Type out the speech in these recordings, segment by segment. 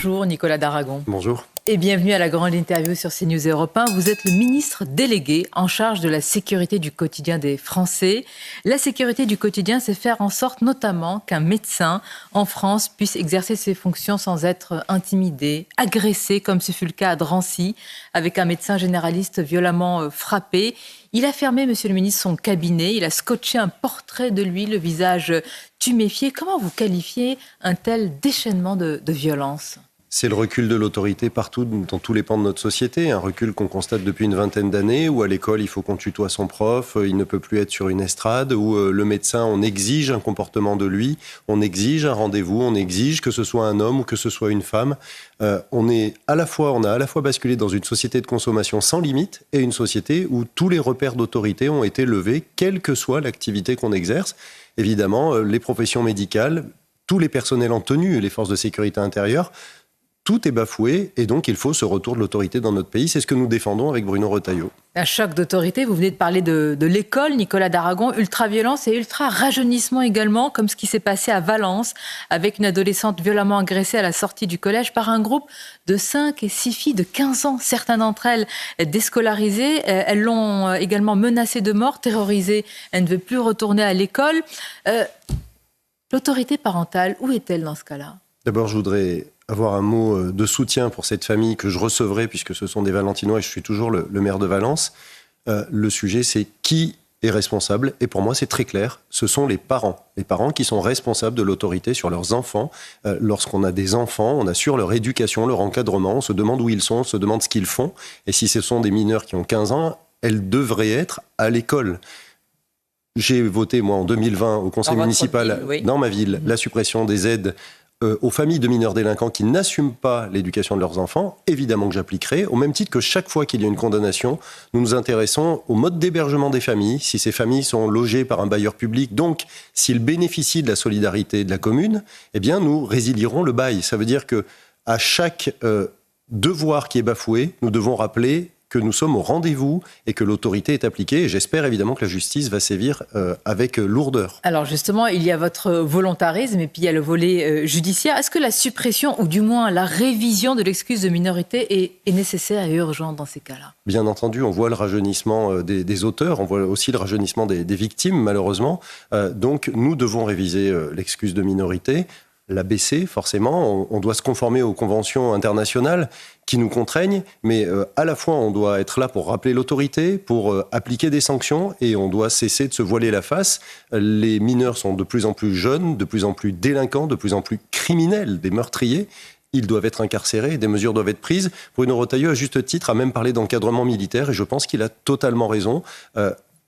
Bonjour Nicolas Daragon. Bonjour. Et bienvenue à la grande interview sur CNews Europe 1. Vous êtes le ministre délégué en charge de la sécurité du quotidien des Français. La sécurité du quotidien, c'est faire en sorte notamment qu'un médecin en France puisse exercer ses fonctions sans être intimidé, agressé, comme ce fut le cas à Drancy, avec un médecin généraliste violemment frappé. Il a fermé, monsieur le ministre, son cabinet. Il a scotché un portrait de lui, le visage tuméfié. Comment vous qualifiez un tel déchaînement de violence ? C'est le recul de l'autorité partout, dans tous les pans de notre société. Un recul qu'on constate depuis une vingtaine d'années, où à l'école, il faut qu'on tutoie son prof, il ne peut plus être sur une estrade, où le médecin, on exige un comportement de lui, on exige un rendez-vous, on exige que ce soit un homme ou que ce soit une femme. On a à la fois basculé dans une société de consommation sans limite et une société où tous les repères d'autorité ont été levés, quelle que soit l'activité qu'on exerce. Évidemment, les professions médicales, tous les personnels en tenue, les forces de sécurité intérieure, tout est bafoué et donc il faut ce retour de l'autorité dans notre pays. C'est ce que nous défendons avec Bruno Retailleau. Un choc d'autorité, vous venez de parler de l'école, Nicolas Daragon, ultra-violence et ultra-rajeunissement également, comme ce qui s'est passé à Valence, avec une adolescente violemment agressée à la sortie du collège par un groupe de 5 et 6 filles de 15 ans. Certaines d'entre elles déscolarisées, elles l'ont également menacée de mort, terrorisée, elle ne veut plus retourner à l'école. L'autorité parentale, où est-elle dans ce cas-là ? D'abord, je voudrais avoir un mot de soutien pour cette famille que je recevrai, puisque ce sont des Valentinois et je suis toujours le maire de Valence. Le sujet, c'est qui est responsable. Et pour moi, c'est très clair. Ce sont les parents. Les parents qui sont responsables de l'autorité sur leurs enfants. Lorsqu'on a des enfants, on assure leur éducation, leur encadrement. On se demande où ils sont, on se demande ce qu'ils font. Et si ce sont des mineurs qui ont 15 ans, elles devraient être à l'école. J'ai voté, moi, en 2020, au conseil municipal, dans ma ville, la suppression des aides aux familles de mineurs délinquants qui n'assument pas l'éducation de leurs enfants. Évidemment que j'appliquerai. Au même titre que chaque fois qu'il y a une condamnation, nous nous intéressons au mode d'hébergement des familles. Si ces familles sont logées par un bailleur public, donc s'ils bénéficient de la solidarité de la commune, eh bien nous résilierons le bail. Ça veut dire que à chaque devoir qui est bafoué, nous devons rappeler que nous sommes au rendez-vous et que l'autorité est appliquée. Et j'espère évidemment que la justice va sévir avec lourdeur. Alors justement, il y a votre volontarisme et puis il y a le volet judiciaire. Est-ce que la suppression ou du moins la révision de l'excuse de minorité est nécessaire et urgente dans ces cas-là ? Bien entendu, on voit le rajeunissement des auteurs, on voit aussi le rajeunissement des victimes malheureusement. Donc nous devons réviser l'excuse de minorité. La baisser, forcément. On doit se conformer aux conventions internationales qui nous contraignent, mais à la fois, on doit être là pour rappeler l'autorité, pour appliquer des sanctions, et on doit cesser de se voiler la face. Les mineurs sont de plus en plus jeunes, de plus en plus délinquants, de plus en plus criminels, des meurtriers. Ils doivent être incarcérés, des mesures doivent être prises. Bruno Retailleau, à juste titre, a même parlé d'encadrement militaire, et je pense qu'il a totalement raison.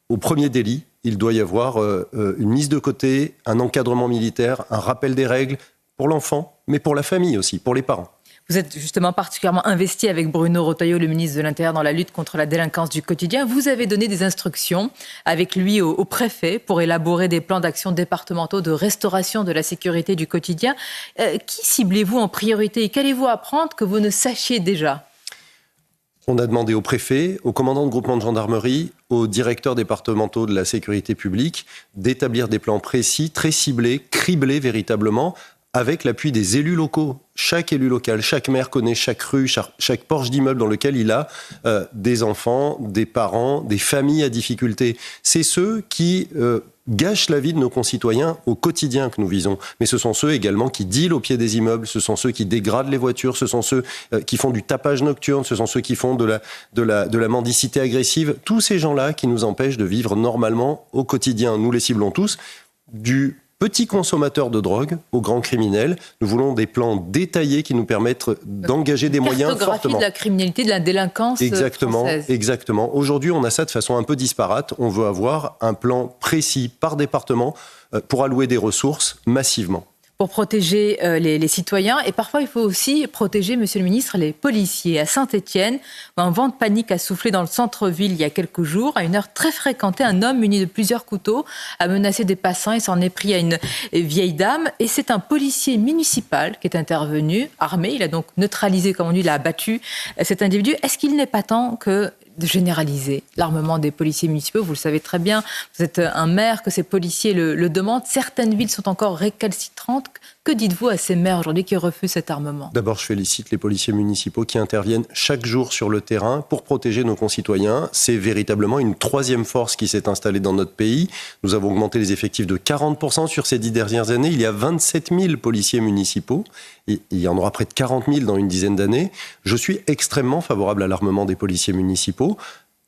Au premier délit, il doit y avoir une mise de côté, un encadrement militaire, un rappel des règles pour l'enfant, mais pour la famille aussi, pour les parents. Vous êtes justement particulièrement investi avec Bruno Retailleau, le ministre de l'Intérieur, dans la lutte contre la délinquance du quotidien. Vous avez donné des instructions avec lui au préfet pour élaborer des plans d'action départementaux de restauration de la sécurité du quotidien. Qui ciblez-vous en priorité et qu'allez-vous apprendre que vous ne sachiez déjà ? On a demandé au préfet, aux commandants de groupement de gendarmerie, aux directeurs départementaux de la sécurité publique d'établir des plans précis, très ciblés, criblés véritablement, avec l'appui des élus locaux. Chaque élu local, chaque maire connaît chaque rue, chaque porche d'immeuble dans lequel il a des enfants, des parents, des familles à difficulté. C'est ceux qui gâchent la vie de nos concitoyens au quotidien que nous visons. Mais ce sont ceux également qui dealent au pied des immeubles, ce sont ceux qui dégradent les voitures, ce sont ceux qui font du tapage nocturne, ce sont ceux qui font de la mendicité agressive. Tous ces gens-là qui nous empêchent de vivre normalement au quotidien. Nous les ciblons tous, du petits consommateurs de drogue aux grands criminels. Nous voulons des plans détaillés qui nous permettent d'engager des moyens fortement. Cartographie de la criminalité, de la délinquance française. Exactement. Aujourd'hui, on a ça de façon un peu disparate. On veut avoir un plan précis par département pour allouer des ressources massivement. Pour protéger les citoyens. Et parfois, il faut aussi protéger, monsieur le ministre, les policiers. À Saint-Étienne, un vent de panique a soufflé dans le centre-ville il y a quelques jours. À une heure très fréquentée, un homme muni de plusieurs couteaux a menacé des passants et s'en est pris à une vieille dame. Et c'est un policier municipal qui est intervenu, armé. Il a donc neutralisé, comme on dit, il a abattu cet individu. Est-ce qu'il n'est pas temps que de généraliser l'armement des policiers municipaux. Vous le savez très bien, vous êtes un maire, que ces policiers le demandent. Certaines villes sont encore récalcitrantes. Que dites-vous à ces maires aujourd'hui qui refusent cet armement ? D'abord, je félicite les policiers municipaux qui interviennent chaque jour sur le terrain pour protéger nos concitoyens. C'est véritablement une troisième force qui s'est installée dans notre pays. Nous avons augmenté les effectifs de 40% sur ces 10 dernières années. Il y a 27 000 policiers municipaux. Il y en aura près de 40 000 dans une dizaine d'années. Je suis extrêmement favorable à l'armement des policiers municipaux.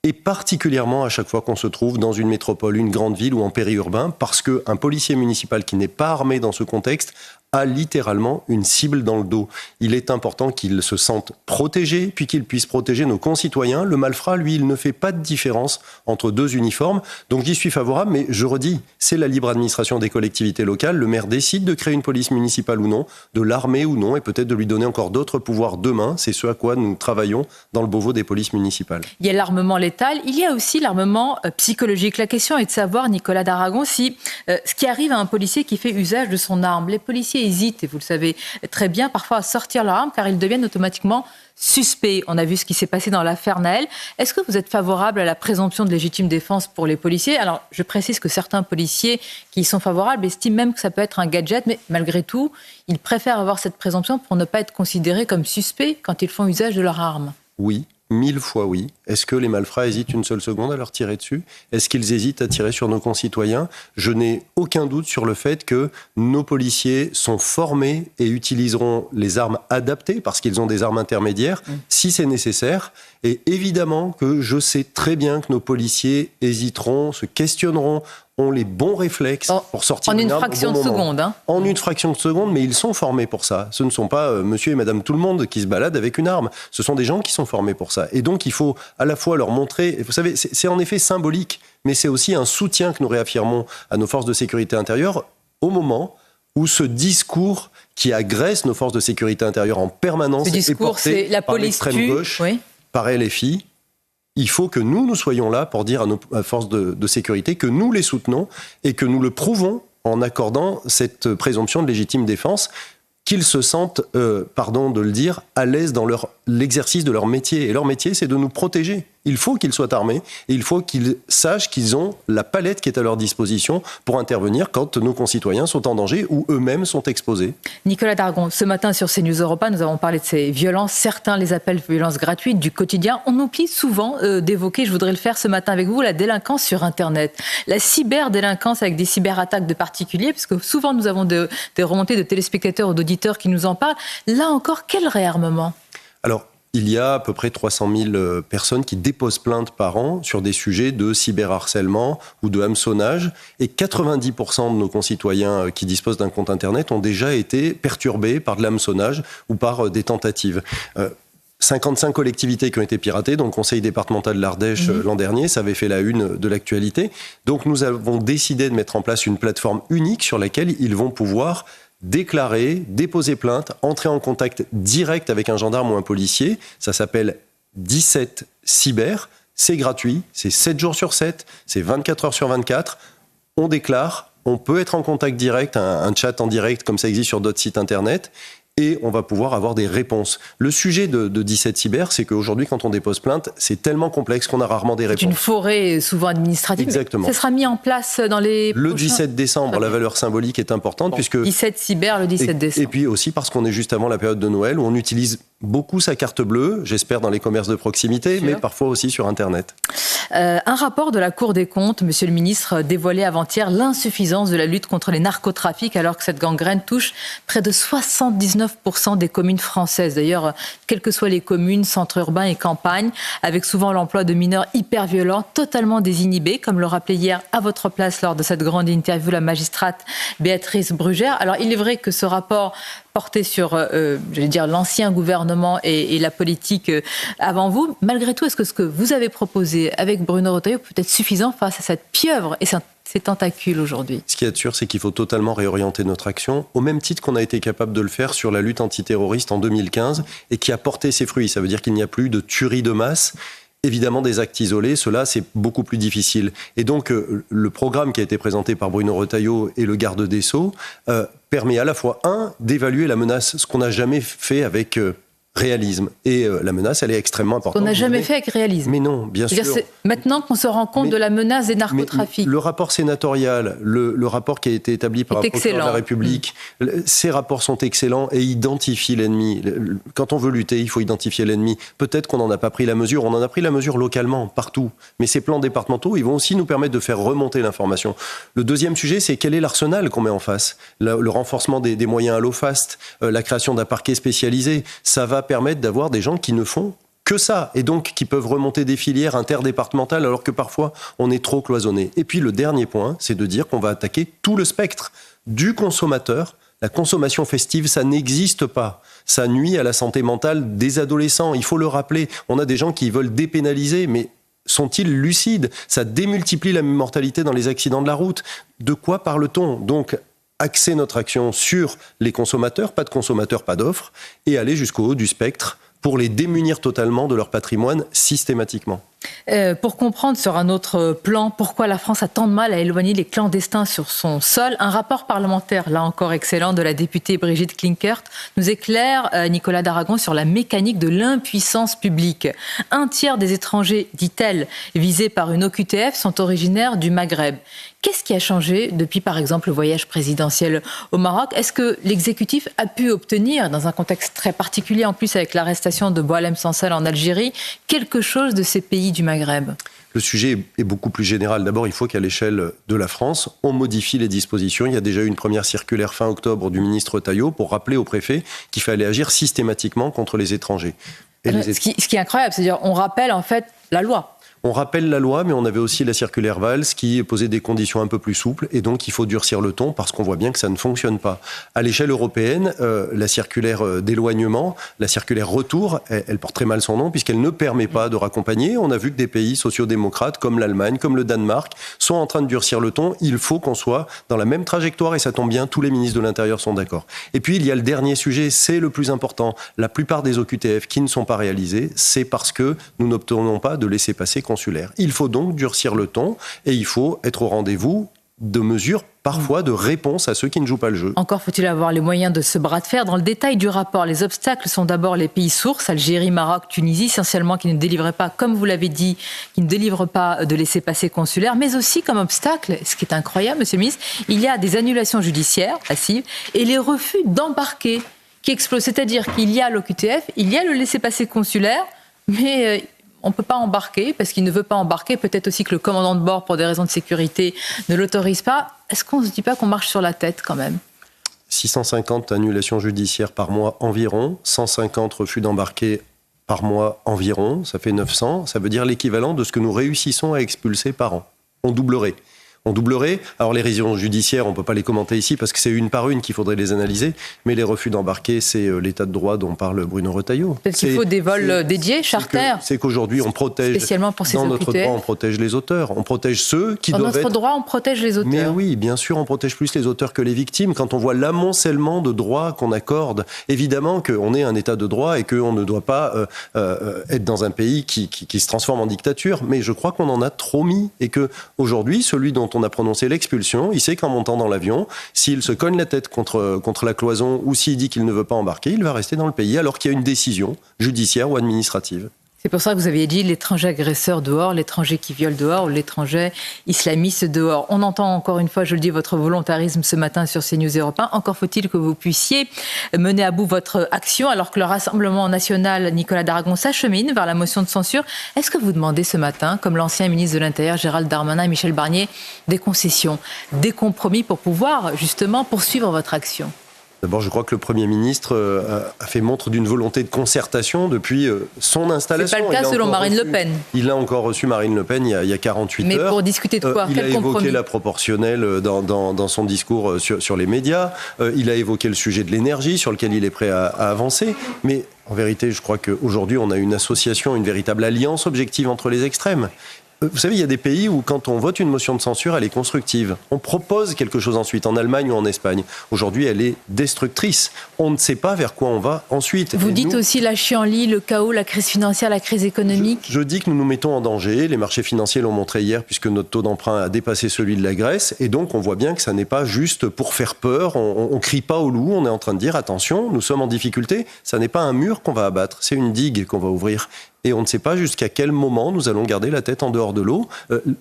Et particulièrement à chaque fois qu'on se trouve dans une métropole, une grande ville ou en périurbain, parce qu'un policier municipal qui n'est pas armé dans ce contexte a littéralement une cible dans le dos. Il est important qu'il se sente protégé, puis qu'il puisse protéger nos concitoyens. Le malfrat, lui, il ne fait pas de différence entre deux uniformes. Donc j'y suis favorable, mais je redis, c'est la libre administration des collectivités locales. Le maire décide de créer une police municipale ou non, de l'armer ou non, et peut-être de lui donner encore d'autres pouvoirs demain. C'est ce à quoi nous travaillons dans le Beauvau des polices municipales. Il y a l'armement létal, il y a aussi l'armement psychologique. La question est de savoir, Nicolas d'Aragon, si ce qui arrive à un policier qui fait usage de son arme, les policiers hésitent, et vous le savez très bien, parfois à sortir leur arme car ils deviennent automatiquement suspects. On a vu ce qui s'est passé dans l'affaire Naël. Est-ce que vous êtes favorable à la présomption de légitime défense pour les policiers ? Alors, je précise que certains policiers qui y sont favorables estiment même que ça peut être un gadget, mais malgré tout, ils préfèrent avoir cette présomption pour ne pas être considérés comme suspects quand ils font usage de leur arme. Oui. 1000 fois oui. Est-ce que les malfrats hésitent une seule seconde à leur tirer dessus ? Est-ce qu'ils hésitent à tirer sur nos concitoyens ? Je n'ai aucun doute sur le fait que nos policiers sont formés et utiliseront les armes adaptées, parce qu'ils ont des armes intermédiaires, si c'est nécessaire. Et évidemment que je sais très bien que nos policiers hésiteront, se questionneront, ont les bons réflexes pour sortir en une arme fraction au bon de moment. seconde. En une fraction de seconde, mais ils sont formés pour ça. Ce ne sont pas monsieur et madame tout le monde qui se baladent avec une arme. Ce sont des gens qui sont formés pour ça. Et donc, il faut à la fois leur montrer... Vous savez, c'est en effet symbolique, mais c'est aussi un soutien que nous réaffirmons à nos forces de sécurité intérieure au moment où ce discours qui agresse nos forces de sécurité intérieure en permanence est porté par l'extrême gauche, par LFI. Il faut que nous soyons là pour dire à nos forces de sécurité que nous les soutenons et que nous le prouvons en accordant cette présomption de légitime défense, qu'ils se sentent, pardon de le dire, à l'aise dans l'exercice de leur métier. Et leur métier, c'est de nous protéger. Il faut qu'ils soient armés et il faut qu'ils sachent qu'ils ont la palette qui est à leur disposition pour intervenir quand nos concitoyens sont en danger ou eux-mêmes sont exposés. Nicolas d'Aragon, ce matin sur CNews Europa, nous avons parlé de ces violences. Certains les appellent violences gratuites du quotidien. On oublie souvent d'évoquer, je voudrais le faire ce matin avec vous, la délinquance sur Internet. La cyberdélinquance avec des cyberattaques de particuliers, parce que souvent nous avons des remontées de téléspectateurs ou d'auditeurs qui nous en parlent. Là encore, quel réarmement ? Alors, il y a à peu près 300 000 personnes qui déposent plainte par an sur des sujets de cyberharcèlement ou de hameçonnage. Et 90% de nos concitoyens qui disposent d'un compte Internet ont déjà été perturbés par de l'hameçonnage ou par des tentatives. 55 collectivités qui ont été piratées, donc le Conseil départemental de l'Ardèche l'an dernier, ça avait fait la une de l'actualité. Donc nous avons décidé de mettre en place une plateforme unique sur laquelle ils vont pouvoir déclarer, déposer plainte, entrer en contact direct avec un gendarme ou un policier. Ça s'appelle 17 Cyber. C'est gratuit, c'est 7 jours sur 7, c'est 24 heures sur 24. On déclare, on peut être en contact direct, un chat en direct comme ça existe sur d'autres sites internet. Et on va pouvoir avoir des réponses. Le sujet de 17 Cyber, c'est qu'aujourd'hui, quand on dépose plainte, c'est tellement complexe qu'on a rarement des réponses. C'est une forêt souvent administrative. Exactement. Ça sera mis en place dans les Le 17 décembre, la valeur symbolique est importante. Puisque 17 Cyber, le 17 décembre. Et puis aussi parce qu'on est juste avant la période de Noël, où on utilise beaucoup sa carte bleue, j'espère dans les commerces de proximité, mais parfois aussi sur Internet. Un rapport de la Cour des comptes, monsieur le ministre, dévoilait avant-hier l'insuffisance de la lutte contre les narcotrafics, alors que cette gangrène touche près de 79% des communes françaises. D'ailleurs, quelles que soient les communes, centres urbains et campagnes, avec souvent l'emploi de mineurs hyper violents, totalement désinhibés, comme le rappelait hier à votre place lors de cette grande interview la magistrate Béatrice Brugère. Alors, il est vrai que ce rapport porté sur, l'ancien gouvernement et la politique avant vous. Malgré tout, est-ce que ce que vous avez proposé avec Bruno Retailleau peut être suffisant face à cette pieuvre et ces tentacules aujourd'hui ? Ce qui est sûr, c'est qu'il faut totalement réorienter notre action, au même titre qu'on a été capable de le faire sur la lutte antiterroriste en 2015 et qui a porté ses fruits. Ça veut dire qu'il n'y a plus de tuerie de masse. Évidemment, des actes isolés, cela, c'est beaucoup plus difficile. Et donc, le programme qui a été présenté par Bruno Retailleau et le garde des Sceaux permet à la fois, d'évaluer la menace, ce qu'on n'a jamais fait avec réalisme. Et la menace, elle est extrêmement importante. On n'a jamais fait avec réalisme. Mais non, bien sûr. C'est maintenant qu'on se rend compte de la menace des narcotrafics. Le rapport sénatorial, le rapport qui a été établi par un procureur de la République, ces rapports sont excellents et identifient l'ennemi. Quand on veut lutter, il faut identifier l'ennemi. Peut-être qu'on n'en a pas pris la mesure. On en a pris la mesure localement, partout. Mais ces plans départementaux, ils vont aussi nous permettre de faire remonter l'information. Le deuxième sujet, c'est quel est l'arsenal qu'on met en face. Le renforcement des moyens à l'eau faste, la création d'un parquet spécialisé, ça va permettre d'avoir des gens qui ne font que ça, et donc qui peuvent remonter des filières interdépartementales alors que parfois on est trop cloisonné. Et puis le dernier point, c'est de dire qu'on va attaquer tout le spectre du consommateur. La consommation festive, ça n'existe pas. Ça nuit à la santé mentale des adolescents. Il faut le rappeler. On a des gens qui veulent dépénaliser, mais sont-ils lucides ? Ça démultiplie la mortalité dans les accidents de la route. De quoi parle-t-on ? Donc, axer notre action sur les consommateurs, pas de consommateurs, pas d'offres, et aller jusqu'au haut du spectre pour les démunir totalement de leur patrimoine systématiquement. Pour comprendre sur un autre plan pourquoi la France a tant de mal à éloigner les clandestins sur son sol, un rapport parlementaire, là encore excellent, de la députée Brigitte Klinkert nous éclaire, Nicolas Daragon, sur la mécanique de l'impuissance publique. Un tiers des étrangers, dit-elle, visés par une OQTF sont originaires du Maghreb. Qu'est-ce qui a changé depuis, par exemple, le voyage présidentiel au Maroc ? Est-ce que l'exécutif a pu obtenir, dans un contexte très particulier, en plus avec l'arrestation de Boualem Sansal en Algérie, quelque chose de ces pays du Maghreb ? Le sujet est beaucoup plus général. D'abord, il faut qu'à l'échelle de la France, on modifie les dispositions. Il y a déjà eu une première circulaire fin octobre du ministre Taillot pour rappeler au préfet qu'il fallait agir systématiquement contre les étrangers. Ce qui est incroyable, c'est-à-dire on rappelle en fait la loi. On rappelle la loi, mais on avait aussi la circulaire Valls qui posait des conditions un peu plus souples, et donc il faut durcir le ton parce qu'on voit bien que ça ne fonctionne pas. À l'échelle européenne, la circulaire d'éloignement, la circulaire retour, elle porte très mal son nom puisqu'elle ne permet pas de raccompagner. On a vu que des pays sociodémocrates comme l'Allemagne, comme le Danemark, sont en train de durcir le ton. Il faut qu'on soit dans la même trajectoire, et ça tombe bien, tous les ministres de l'Intérieur sont d'accord. Et puis il y a le dernier sujet, c'est le plus important. La plupart des OQTF qui ne sont pas réalisés, c'est parce que nous n'obtenons pas de laissez-passer consulaire. Il faut donc durcir le ton et il faut être au rendez-vous de mesures, parfois de réponses à ceux qui ne jouent pas le jeu. Encore faut-il avoir les moyens de ce bras de fer. Dans le détail du rapport, les obstacles sont d'abord les pays sources, Algérie, Maroc, Tunisie, essentiellement qui ne délivreraient pas, comme vous l'avez dit, qui ne délivrent pas de laissez-passer consulaire, mais aussi comme obstacle, ce qui est incroyable, monsieur le ministre, il y a des annulations judiciaires passives et les refus d'embarquer qui explosent. C'est-à-dire qu'il y a l'OQTF, il y a le laissez-passer consulaire, mais on ne peut pas embarquer parce qu'il ne veut pas embarquer. Peut-être aussi que le commandant de bord, pour des raisons de sécurité, ne l'autorise pas. Est-ce qu'on ne se dit pas qu'on marche sur la tête quand même ? 650 annulations judiciaires par mois environ, 150 refus d'embarquer par mois environ, ça fait 900. Ça veut dire l'équivalent de ce que nous réussissons à expulser par an. On doublerait. Alors les révisions judiciaires, on ne peut pas les commenter ici parce que c'est une par une qu'il faudrait les analyser, mais les refus d'embarquer, c'est l'état de droit dont parle Bruno Retailleau. Peut-être qu'il faut des vols dédiés, charter. C'est qu'aujourd'hui, on protège, spécialement pour ces dans OQTF. notre droit, on protège les auteurs. On protège ceux qui doivent être... Dans notre droit, on protège les auteurs. Mais oui, bien sûr, on protège plus les auteurs que les victimes. Quand on voit l'amoncellement de droits qu'on accorde, évidemment qu'on est un état de droit et qu'on ne doit pas être dans un pays qui se transforme en dictature, mais je crois qu'on en a trop mis et qu'aujourd'hui, celui dont on a prononcé l'expulsion, il sait qu'en montant dans l'avion, s'il se cogne la tête contre la cloison ou s'il dit qu'il ne veut pas embarquer, il va rester dans le pays alors qu'il y a une décision judiciaire ou administrative. C'est pour ça que vous aviez dit l'étranger agresseur dehors, l'étranger qui viole dehors, ou l'étranger islamiste dehors. On entend encore une fois, je le dis, votre volontarisme ce matin sur CNews Europe 1. Encore faut-il que vous puissiez mener à bout votre action alors que le Rassemblement national, Nicolas Daragon, s'achemine vers la motion de censure. Est-ce que vous demandez ce matin, comme l'ancien ministre de l'Intérieur Gérald Darmanin et Michel Barnier, des concessions, des compromis pour pouvoir justement poursuivre votre action ? D'abord, je crois que le Premier ministre a fait montre d'une volonté de concertation depuis son installation. C'est pas le cas selon Marine Le Pen. Il a encore reçu Marine Le Pen il y a 48 heures. Mais pour discuter de quoi ? Il a évoqué la proportionnelle dans son discours sur les médias. Il a évoqué le sujet de l'énergie sur lequel il est prêt à avancer. Mais en vérité, je crois qu'aujourd'hui, on a une association, une véritable alliance objective entre les extrêmes. Vous savez, il y a des pays où quand on vote une motion de censure, elle est constructive. On propose quelque chose ensuite, en Allemagne ou en Espagne. Aujourd'hui, elle est destructrice. On ne sait pas vers quoi on va ensuite. Vous dites aussi la chienlit, le chaos, la crise financière, la crise économique. Je dis que nous nous mettons en danger. Les marchés financiers l'ont montré hier puisque notre taux d'emprunt a dépassé celui de la Grèce. Et donc, on voit bien que ça n'est pas juste pour faire peur. On ne crie pas au loup. On est en train de dire, attention, nous sommes en difficulté. Ça n'est pas un mur qu'on va abattre. C'est une digue qu'on va ouvrir. Et on ne sait pas jusqu'à quel moment nous allons garder la tête en dehors de l'eau.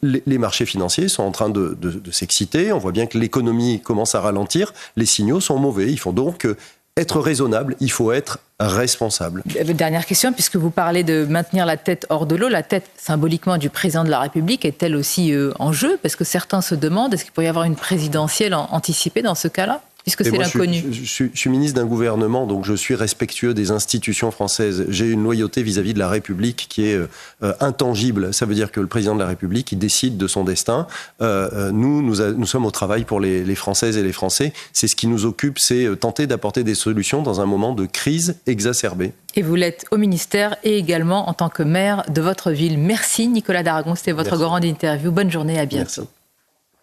Les marchés financiers sont en train de s'exciter. On voit bien que l'économie commence à ralentir. Les signaux sont mauvais. Il faut donc être raisonnable. Il faut être responsable. Dernière question, puisque vous parlez de maintenir la tête hors de l'eau. La tête, symboliquement, du président de la République est-elle aussi en jeu? Parce que certains se demandent, est-ce qu'il pourrait y avoir une présidentielle anticipée dans ce cas-là? Puisque c'est l'inconnu. Je suis ministre d'un gouvernement, donc je suis respectueux des institutions françaises. J'ai une loyauté vis-à-vis de la République qui est intangible. Ça veut dire que le président de la République, il décide de son destin. Nous sommes au travail pour les Françaises et les Français. C'est ce qui nous occupe, c'est tenter d'apporter des solutions dans un moment de crise exacerbée. Et vous l'êtes au ministère et également en tant que maire de votre ville. Merci Nicolas Daragon, c'était votre grande interview. Bonne journée, à bientôt. Merci.